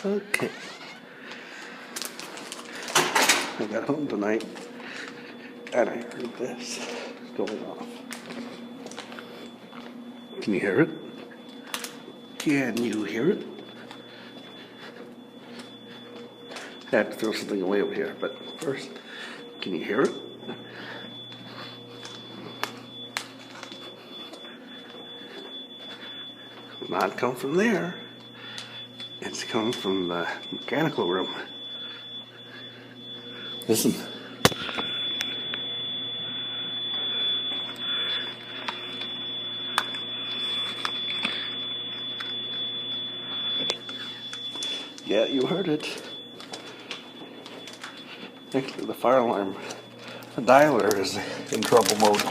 Okay. I got home tonight and I heard this going off. Can you hear it? Can you hear it? I have to throw something away over here, but first, can you hear it? Not come from there. It's coming from the mechanical room. Listen. Yeah, you heard it. Actually, the fire alarm, the dialer is in trouble mode.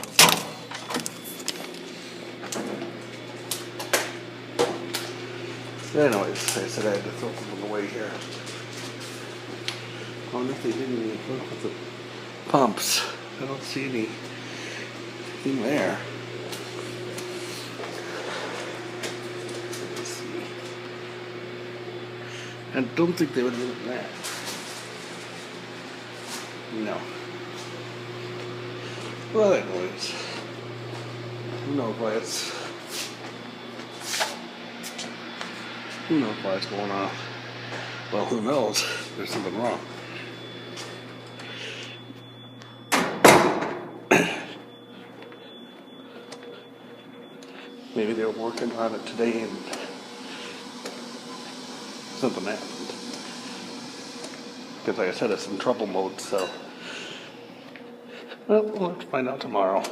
Anyways, I said I had to throw them away here. I wonder if they didn't even hook with the pumps. I don't see anything there. Let's see. I don't think they would have done that. No. Well, anyways, who knows why it's going off. Well, who knows? There's something wrong. Maybe they were working on it today and something happened. Because like I said, it's in trouble mode, so well, we'll have to find out tomorrow.